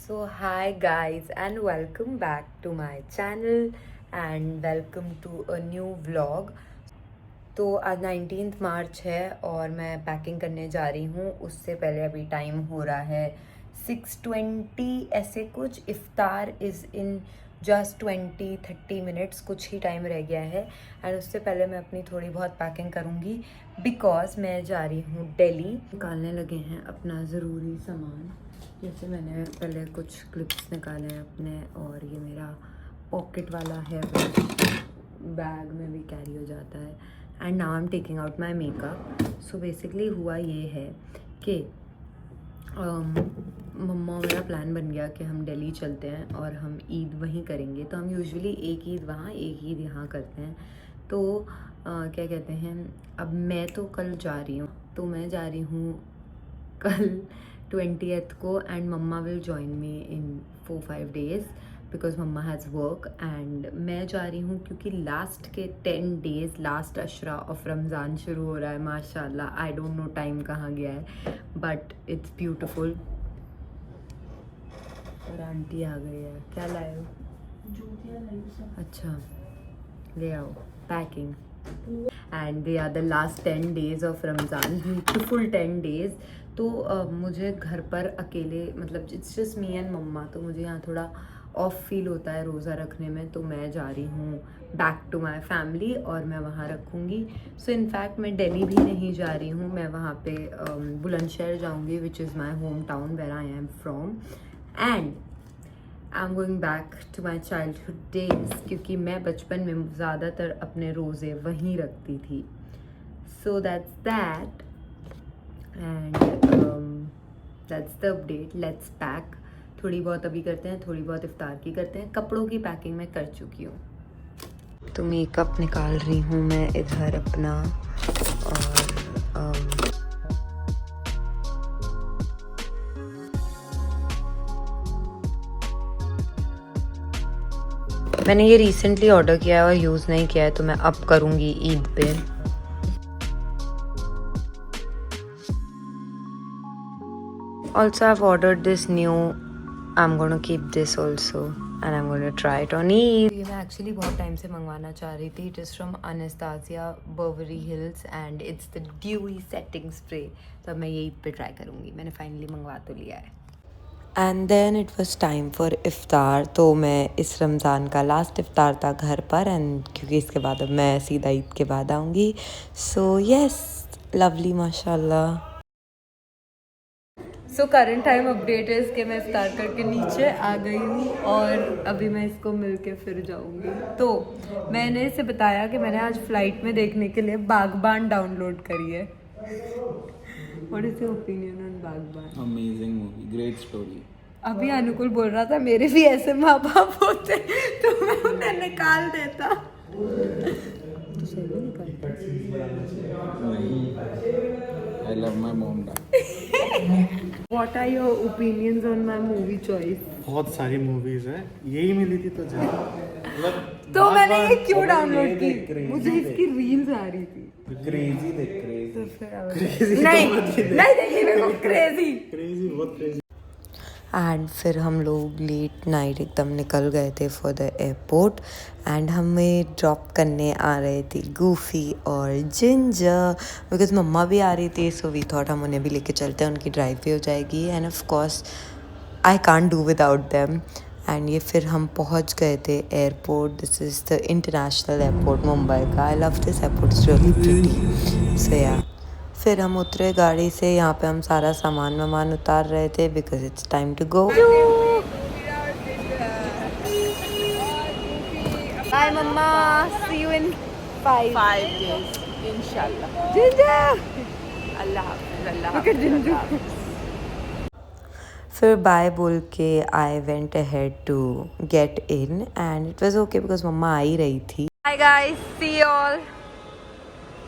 So, hi guys, and welcome back to my channel and welcome to a new vlog. तो आज 19 मार्च है और मैं पैकिंग करने जा रही हूँ. उससे पहले अभी टाइम हो रहा है 6:20 ऐसे कुछ. इफ्तार इज़ इन जस्ट 20-30 मिनट्स, कुछ ही टाइम रह गया है. एंड उससे पहले मैं अपनी थोड़ी बहुत पैकिंग करूँगी बिकॉज मैं जा रही हूँ दिल्ली. निकालने लगे हैं अपना ज़रूरी सामान. जैसे मैंने पहले कुछ क्लिप्स निकाले हैं अपने, और ये मेरा पॉकेट वाला है, बैग में भी कैरी हो जाता है. And now I am taking out my makeup. So basically हुआ ये है कि मम्मा मेरा प्लान बन गया कि हम दिल्ली चलते हैं और हम ईद वहीं करेंगे. तो हम यूजुअली एक ईद वहाँ एक ईद यहाँ करते हैं. तो क्या कहते हैं, अब मैं तो कल जा रही हूँ, तो मैं जा रही हूँ कल 20th को. And mama will join me in 4-5 days because mama has work. And मैं जा रही हूँ क्योंकि लास्ट के 10 days, लास्ट अशरा ऑफ रमज़ान शुरू हो रहा है. माशाल्लाह, आई डोंट नो टाइम कहाँ गया है, बट इट्स ब्यूटिफुल. और आंटी आ गई है. क्या लाए हो? जूतियाँ लाई सब. अच्छा, ले आओ. Packing. And they are the last 10 days of Ramzan, beautiful 10 days. तो मुझे घर पर अकेले, मतलब it's just me and mama, तो मुझे यहाँ थोड़ा ऑफ फील होता है रोज़ा रखने में. तो मैं जा रही हूँ बैक टू माई फैमिली और मैं वहाँ रखूँगी. सो इनफैक्ट मैं दिल्ली भी नहीं जा रही हूँ, मैं वहाँ पे बुलंदशहर जाऊँगी, which is my home town where I am from. And I am going back to my childhood days, क्योंकि मैं बचपन में ज़्यादातर अपने रोज़े वहीं रखती थी. So that's that. And that's the update. Let's pack. थोड़ी बहुत अभी करते हैं, थोड़ी बहुत इफ्तार की करते हैं. कपड़ों की पैकिंग मैं कर चुकी हूँ. तो मेकअप निकाल रही हूँ मैं इधर अपना. और मैंने ये रिसेंटली ऑर्डर किया है और यूज़ नहीं किया है, तो मैं अब करूँगी ईद पे. Also, I've ordered this new. I'm going to keep this also and I'm going to try it on Eid. ये मैं actually बहुत टाइम से मंगवाना चाह रही थी. It is from Anastasia Beverly Hills and it's the dewy setting spray. तो अब मैं ये ईद पे ट्राई करूँगी. मैंने फाइनली मंगवा तो लिया है. And then it was time for iftar. तो मैं इस रमज़ान का लास्ट इफ़्तार था घर पर, एंड क्योंकि इसके बाद अब मैं सीधा ईद के बाद आऊँगी. सो येस, लवली, माशाल्लाह. सो करंट टाइम अपडेट है कि मैं इफ्तार करके नीचे आ गई हूँ और अभी मैं इसको मिल के फिर जाऊँगी. तो मैंने इसे बताया कि मैंने आज फ़्लाइट में देखने के लिए बागबान डाउनलोड करी है. What is your opinion on Baghban? Amazing movie, great story. अभी अनुकूल बोल रहा था मेरे भी ऐसे माँ बाप होते तो मैं उन्हें निकाल देता. तो सही में निकालता. नहीं, I love my mom dad. What are your opinions on my movie choice? बहुत सारी मूवीज है, यही मिली थी तो जा. तो मैंने ये क्यों डाउनलोड की? मुझे इसकी रील्स आ रही थी. क्रेजी देख, तो क्रेजी. फिर नहीं देखी मेरे को. क्रेजी बहुत क्रेजी. एंड फिर हम लोग लेट नाइट एकदम निकल गए थे फॉर द एयरपोर्ट. एंड हमें ड्रॉप करने आ रहे थे गूफी और जिंजर, बिकॉज मम्मा भी आ रही थी. सो वी थॉट हम उन्हें भी लेके चलते हैं, उनकी ड्राइव भी हो जाएगी. And of course I can't do without them. And ये फिर हम पहुंच गए थे airport. This is the international airport Mumbai का. I love this airport, it's really pretty. So yeah, फिर हम उतरे गाड़ी से. यहाँ पे हम सारा सामान वामान उतार रहे थे because it's time to go. Bye mama, see you in 5 days, inshallah. Ginger. Allah Hafiz, Allah Look at Hafiz, Jinju. Allah Hafiz. फिर बाय बोल के I went ahead to get in and it was okay because मम्मा आ ही रही थी. Hi guys, see you all.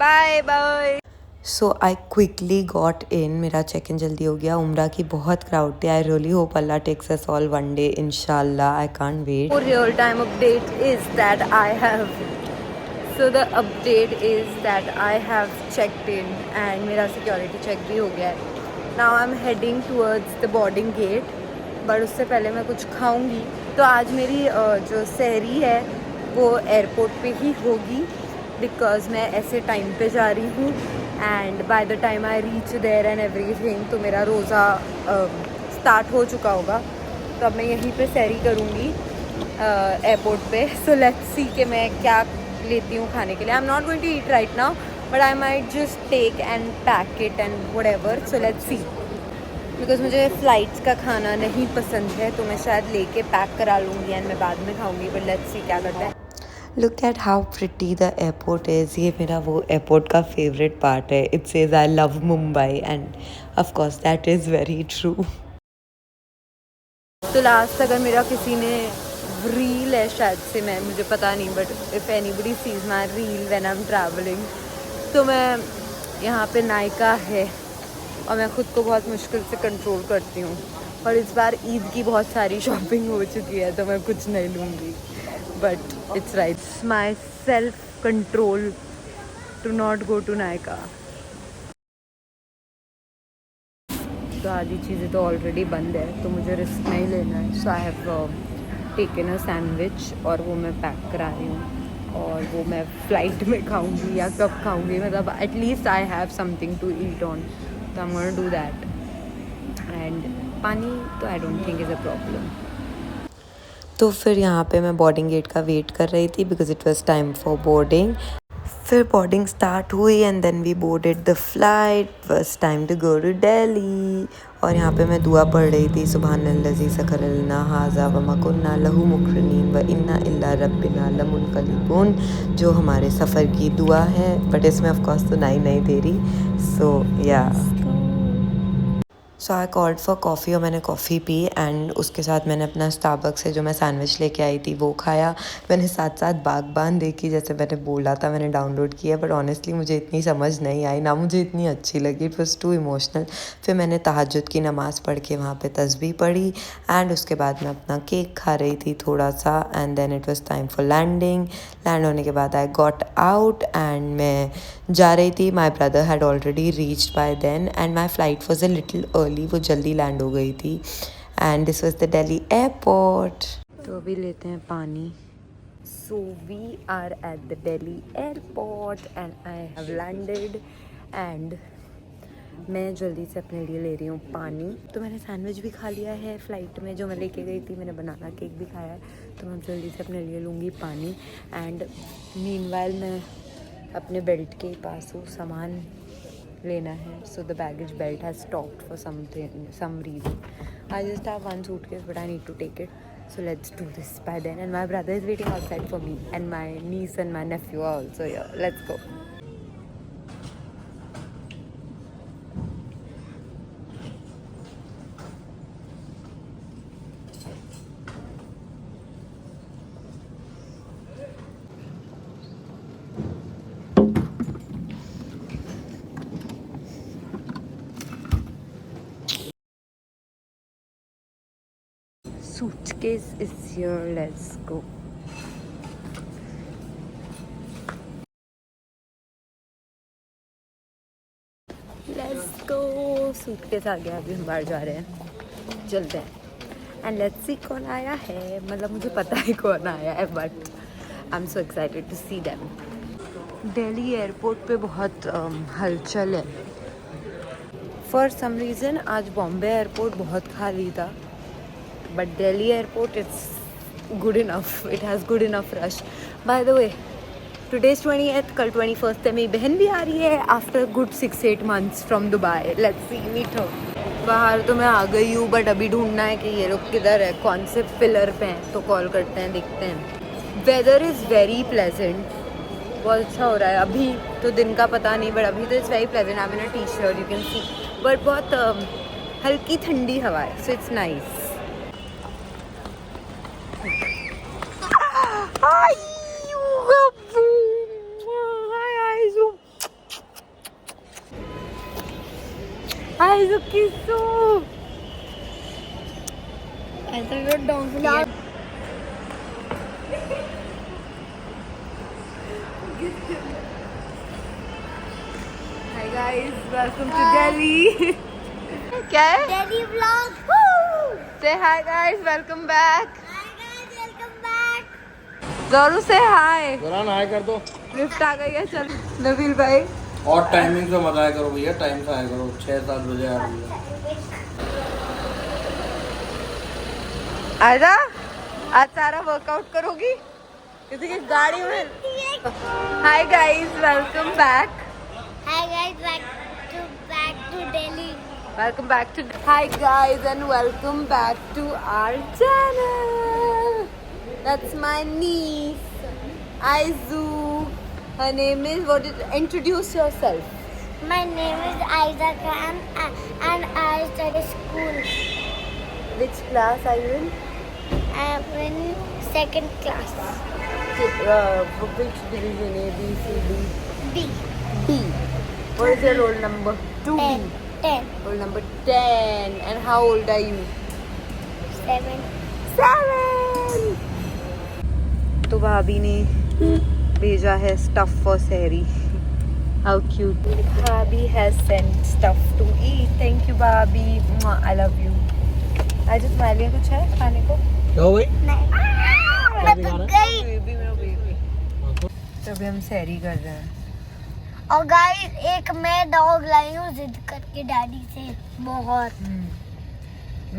Bye bye. So I quickly got in. मेरा check इन जल्दी हो गया. उम्रा की बहुत क्राउड थी. I really hope Allah takes us all one day, इंशाल्लाह. I can't wait. Real time update is that I have. So the update is that I have checked in and मेरा security check भी हो गया है. Now I'm heading towards the boarding gate. But उससे पहले मैं कुछ खाऊंगी। तो आज मेरी जो सहरी है वो एयरपोर्ट पे ही होगी, बिकॉज़ मैं ऐसे टाइम पे जा रही हूँ and by the time I reach there and everything तो मेरा रोज़ा स्टार्ट हो चुका होगा। तो अब मैं यहीं पे सहरी करूँगी एयरपोर्ट पे। सो लेट्स सी कि मैं क्या लेती हूँ खाने के लिए। I am not going to eat right now, but I might just take and pack it and whatever. So let's see, because मुझे फ़्लाइट्स का खाना नहीं पसंद है, तो मैं शायद लेके पैक करा लूँगी एंड मैं बाद में खाऊँगी। बट लेट्स सी क्या करता है। Look at how pretty the airport is. ये मेरा वो एयरपोर्ट का फेवरेट पार्ट है. It says I love Mumbai and of course that is very true. तो लास्ट अगर मेरा किसी ने रील है शायद से, मैं मुझे पता नहीं, but if anybody sees my reel when I am travelling, तो मैं यहाँ पे नायका है और मैं ख़ुद को बहुत मुश्किल से कंट्रोल करती हूँ। और इस बार ईद की बहुत सारी शॉपिंग हो चुकी है तो मैं कुछ नहीं लूँगी, but it's right my self control to not go to Nykaa. तो आधी चीज़ें तो ऑलरेडी बंद है तो मुझे रिस्क नहीं लेना है। So I have taken a sandwich और वो मैं पैक करा रही हूँ और वो मैं फ़्लाइट में खाऊंगी या कब खाऊंगी, मतलब at least I have something to eat on, तो I am gonna do that. And pani तो I don't think is a problem. तो फिर यहाँ पे मैं बोर्डिंग गेट का वेट कर रही थी because it was time for boarding. फिर बोर्डिंग स्टार्ट हुई and then we boarded the flight, was time to go to Delhi. और यहाँ पे मैं दुआ पढ़ रही थी, सुबहानल्लज़ी सखरलना हाज़ा व मा कुन्ना लहू मुक़रिनीन व इन्ना इल्ला रब्बिना लमुनक़लिबून, जो हमारे सफ़र की दुआ है। बट इसमें ऑफ कोर्स तो नहीं दे रही। सो या सो आई कॉल्ड फॉर कॉफ़ी और मैंने कॉफ़ी पी एंड उसके साथ मैंने अपना स्टारबक्स से जो मैं सैंडविच लेके आई थी वो खाया। मैंने साथ साथ बागबान देखी, जैसे मैंने बोला था मैंने डाउनलोड किया, बट ऑनेस्टली मुझे इतनी समझ नहीं आई, ना मुझे इतनी अच्छी लगी। It was too emotional. फिर मैंने तहज्जुद की नमाज़ पढ़ के वहाँ पे तस्बीह पढ़ी एंड उसके बाद मैं अपना केक खा रही थी थोड़ा सा and then it was time for landing. Land होने के बाद आई गॉट आउट एंड मैं जा रही थी। My brother had already reached by then and my flight was a little early, वो जल्दी लैंड हो गई थी and this was the Delhi airport. तो अभी लेते हैं पानी। So we are at the Delhi airport and I have landed and मैं जल्दी से अपने लिए ले रही हूँ पानी। तो मैंने सैंडविच भी खा लिया है फ़्लाइट में जो मैं लेके गई थी, मैंने बनाना केक भी खाया है, तो मैं जल्दी से अपने लिए लूँगी पानी। एंड मीनवाइल मैं अपने बेल्ट के पास हूँ, सामान लेना है। So the baggage belt has stopped for some reason. I just have one suitcase but I need to take it, so let's do this by then. And my brother is waiting outside for me and my niece and my nephew are also here. Let's go. Suitcase is here, let's go. Let's go. Suitcase आ गया, अभी हम बाहर जा रहे हैं, चलते हैं एंड लेट्स सी कौन आया है। मतलब मुझे पता है कौन आया है but I am so excited to see them. Delhi airport पे बहुत हलचल है फॉर सम रीज़न। आज बॉम्बे एयरपोर्ट बहुत खाली था but Delhi airport it's good enough, it has good enough rush. By the way today 28th, कल 21st है। मेरी बहन भी आ रही है after good 6-8 months from Dubai. Let's see meet her. बाहर तो मैं आ गई हूँ बट अभी ढूंढना है कि ये लोग किधर है, कौन से पिलर पे हैं, तो कॉल करते हैं, देखते हैं। वेदर इज़ वेरी प्लेजेंट, बहुत अच्छा हो रहा है। अभी तो दिन का पता नहीं बट अभी तो it's very pleasant. I mean a T shirt you can see, but बहुत हल्की ठंडी हवा है, so it's nice. Ai, Zukisu! I thought you were donkey. Hi guys, welcome to Delhi. क्या है? Delhi vlog. Say hi guys, welcome back. जोरू से हाय. बुरान हाय कर दो. लिफ्ट आ गई है. चल नबील भाई. और टाइमिंग से मत आया करो भैया, टाइम से आया करो. 6-7 बजे आ रही है. आजा. आज सारा वर्कआउट करोगी किसी की गाड़ी में. Hi guys, welcome back. Hi guys, back to Delhi. Welcome back to. Hi guys and welcome back to our channel. That's my niece, Aizu. Her name is. What did? Introduce yourself. My name is Aiza Khan and I study school. Which class are you in? I am in 2nd class. Which division? A, B, C, D. B. D. What is your roll number? 2B. 10. Roll number 10. And how old are you? 7. 7. तो भाभी ने भेजा है stuff for Sehri. How cute. Bhabhi has sent stuff to eat. Thank you Bhabhi. Mwah, I love you. आज तुम्हारे लिए कुछ है खाने को? क्यों भाई? मैं तो गई. बेबी मेरा बेबी. तो अभी हम सहरी कर रहे हैं. और गाइस एक मैं डॉग लाई हूँ जिद करके डैडी से बहुत.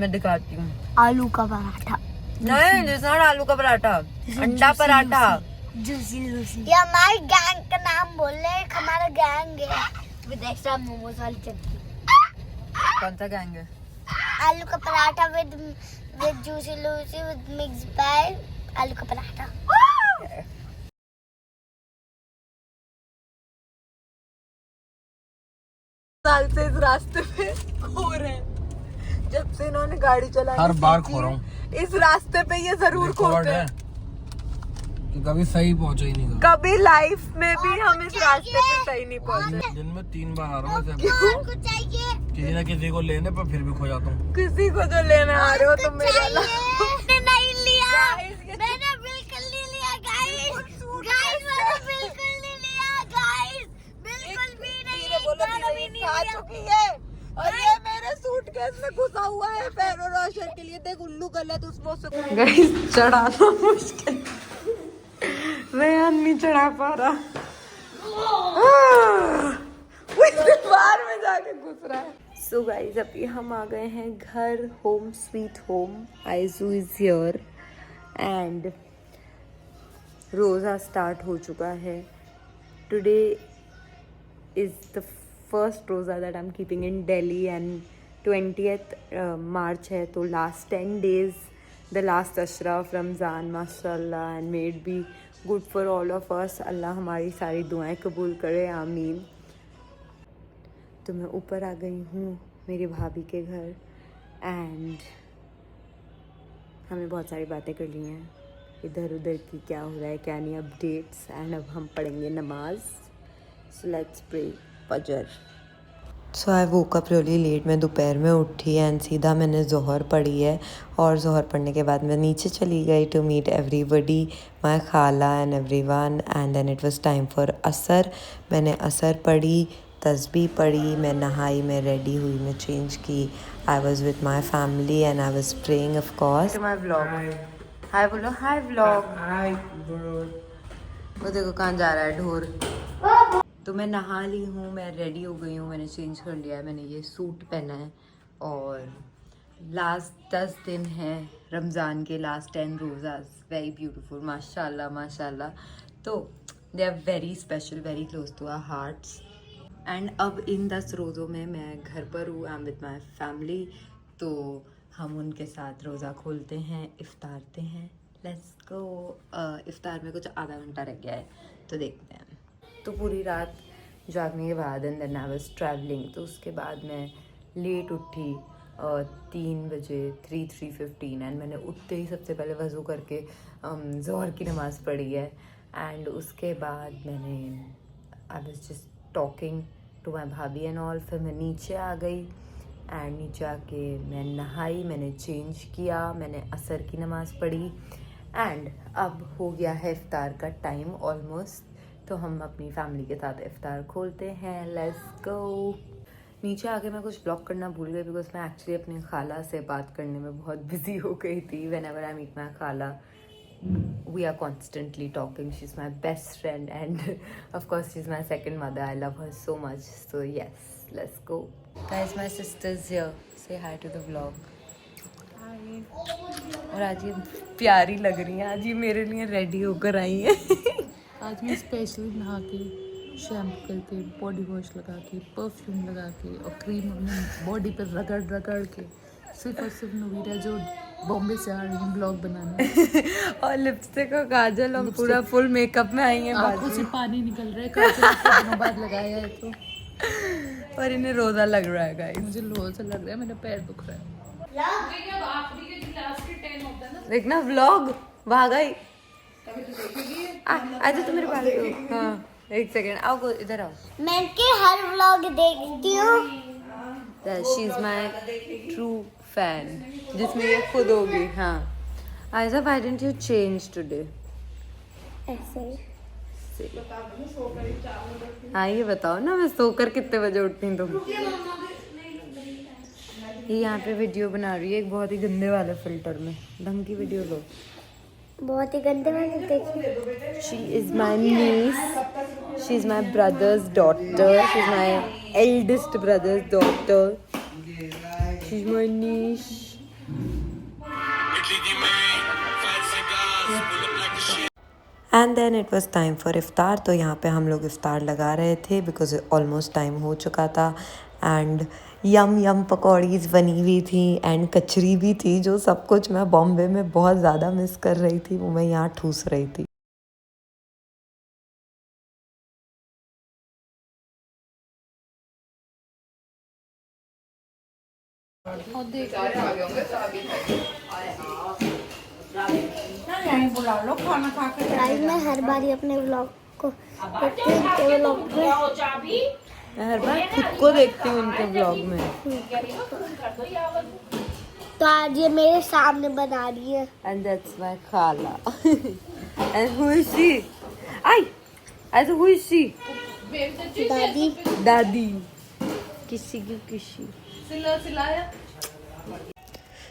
मैं दिखाती हूँ. आलू का पराठा. नहीं, this is not आलू का पराठा. अंडा पराठा. Juicy Lucy. ये हमारी गैंग का नाम बोल रहे हैं. हमारा गैंग है विद एक्स्ट्रा मोमोज वाली चटनी. कौन सा गैंग है? आलू का paratha with juicy Lucy with mix bag. आलू का पराठा. साल से इस रास्ते पे खो रहे हैं. जब से इन्होंने गाड़ी चलाई हर बार खो रहा हूँ. इस रास्ते पे ये जरूर खोते हैं. कि कभी सही पहुंचा ही नहीं. कभी लाइफ में भी हम इस रास्ते पे सही नहीं पहुंचे. दिन में 3 बार आ रहा हूँ. और कुछ चाहिए? किसी ना किसी को लेने पर फिर भी खो जाता हूँ. किसी को जो लेने आ रहे हो तुम मेरे मैंने नहीं लिया. मैंने बिल्कुल नहीं लिया गाइस. गाइस मैंने बिल्कुल नहीं लिया गाइस. बिल्कुल भी नहीं. बोलो भी नहीं खा चुकी है. और ये मेरे सूटकेस में घुसा हुआ है फेरो रोशर के लिए. देख उल्लू गलत उसमें से गाइस चढ़ाना मुश्किल. मैं नहीं चढ़ा पा रहा. बाहर में जाके घुस रहा है. सो गाइस अभी हम आ गए हैं घर. Home sweet home. Aizu is here and रोज़ा स्टार्ट हो चुका है. Today is the first roza that I am keeping in Delhi and 20th March है. तो last 10 days the last ashra of Ramzan माशाल्लाह and may it be good for all of us. अल्लाह हमारी सारी दुआएं कबूल करे. आमीन. तो मैं ऊपर आ गई हूँ मेरी भाभी के घर एंड हमने बहुत सारी बातें कर ली हैं इधर उधर की, क्या हो रहा है क्या नहीं, अपडेट्स. एंड अब हम पढ़ेंगे नमाज. सो लेट्स प्रे फजर. सो आई वोक अप रियली लेट. मैं दोपहर में उठी एंड सीधा मैंने ज़ोहर पढ़ी है. और ज़ोहर पढ़ने के बाद मैं नीचे चली गई to meet everybody, my khala and everyone. And then it was time for Asr. मैंने असर पढ़ी, तस्बीह पढ़ी, मैं नहाई, मैं रेडी हुई, मैं चेंज की. I was with my family and I was praying of course. My vlog. Hi बोलो. Hi vlog. वो देखो कहाँ जा रहा है ढोर. तो मैं नहा ली हूँ, मैं रेडी हो गई हूँ, मैंने चेंज कर लिया है, मैंने ये सूट पहना है. और लास्ट 10 दिन हैं रमज़ान के. लास्ट 10 रोज़ाज. वेरी ब्यूटीफुल माशाल्लाह माशाल्लाह. तो they are very special, very close to our hearts. And अब इन 10 रोज़ों में मैं घर पर हूँ. I am with my family. तो हम उनके साथ रोज़ा खोलते हैं, इफ्तारते हैं. Let's go. इफ्तार में कुछ आधा घंटा रह गया है तो देखते हैं. तो पूरी रात जागने के बाद and then I was travelling. तो उसके बाद मैं लेट उठी 3 बजे 3:15 एंड मैंने उठते ही सबसे पहले वज़ू करके ज़ोहर की नमाज़ पढ़ी है. एंड उसके बाद मैंने I was just talking to my bhabhi and all. फिर मैं नीचे आ गई एंड नीचे आके मैं नहाई, मैंने चेंज किया, मैंने असर की नमाज़ पढ़ी. एंड अब हो गया है इफ्तार का टाइम ऑलमोस्ट. तो हम अपनी फैमिली के साथ इफ्तार खोलते हैं. Let's go. नीचे आके मैं कुछ ब्लॉग करना भूल गई बिकॉज मैं एक्चुअली अपनी खाला से बात करने में बहुत बिजी हो गई थी. Whenever I meet my khala we are constantly talking. She's my best friend and of course she's my second mother. I love her so much. So yes, let's go. Guys, my sister's here. Say hi to the vlog. Hi. और आज ये प्यारी लग रही है. आज ये मेरे लिए रेडी होकर आई है. आज मैं स्पेशली नहा के शैम्पू करके बॉडी वॉश लगा के परफ्यूम लगा के और क्रीम अपने बॉडी पर रगड़ रगड़ के सिर्फ और सिर्फ नवीरा जो बॉम्बे से आ रही है ब्लॉग बनाने और लिपस्टिक और काजल और पूरा फुल मेकअप में आई है. आंखों से पानी निकल रहा है. काजल को दिनों बाद लगाया है तो और इन्हें रोजा लग रहा है गाइस. मुझे लोजा लग रहा है. मेरा पैर दुख रहा है. देखना व्लॉग वहाँ गई. आज तो मेरे पास दो. हाँ एक सेकेंड आओ को इधर आओ. मैं इनके हर व्लॉग देखती हूँ. She is my true fan जिसमें ये खुद होगी. हाँ Aiza why didn't you change today. ऐसे हाँ ये बताओ ना मैं सोकर कितने बजे उठती हूँ तुम. ये यहाँ पे वीडियो बना रही है एक बहुत ही गंदे वाले फिल्टर में. ढंग की वीडियो लो. बहुत ही गंदे वाले देखिए. She is my niece. She is my brother's daughter. She is my eldest brother's daughter. She is my niece. And then it was time for इफ्तार. तो यहाँ पे हम लोग इफ्तार लगा रहे थे बिकॉज ऑलमोस्ट टाइम हो चुका था. एंड यम यम पकौड़ीज बनी हुई थी एंड कचरी भी थी जो सब कुछ मैं बॉम्बे में बहुत ज़्यादा मिस कर रही थी. वो मैं यहाँ ठूस रही थी. गाइस मैं हर बार अपने व्लॉग को देखती हूँ. इनके व्लॉग में मैं हर बार खुद को देखती हूँ उनके ब्लॉग में. तो आज ये मेरे सामने बना रही है. And that's my Khala. And who is she? Ay! And who is she? दादी. दादी. किसी की किसी.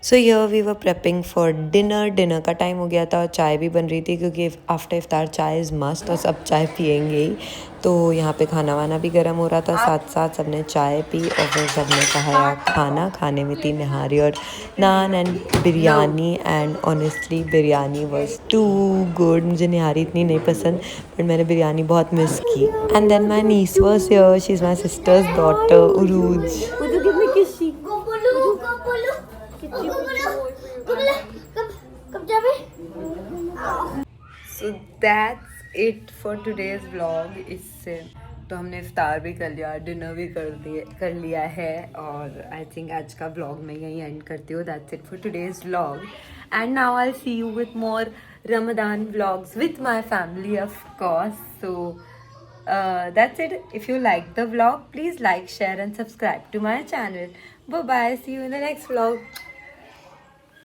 सो here we were prepping for dinner. Dinner का टाइम हो गया था और चाय भी बन रही थी क्योंकि आफ्टर इफ्तार चाय इज़ मस्ट और सब चाय पियेंगे ही. तो यहाँ पे खाना वाना भी गर्म हो रहा था. साथ साथ सबने चाय पी और फिर सबने खाया खाना. खाने में थी निहारी और naan and biryani. And honestly biryani was too good. मुझे निहारी इतनी नहीं पसंद बट मैंने बिरयानी बहुत मिस की. And then my niece was here. She is my sister's daughter Urooj. So that's it for today's vlog. इससे तो हमने इफ्तार भी कर लिया, डिनर भी कर लिया है और आई थिंक आज का व्लॉग मैं यहीं एंड करती हूँ. That's it for today's vlog and now I see you with more Ramadan vlogs with my family of course. So that's it. If you like the vlog, please like, share and subscribe to my channel. Bye bye. See you in the next vlog.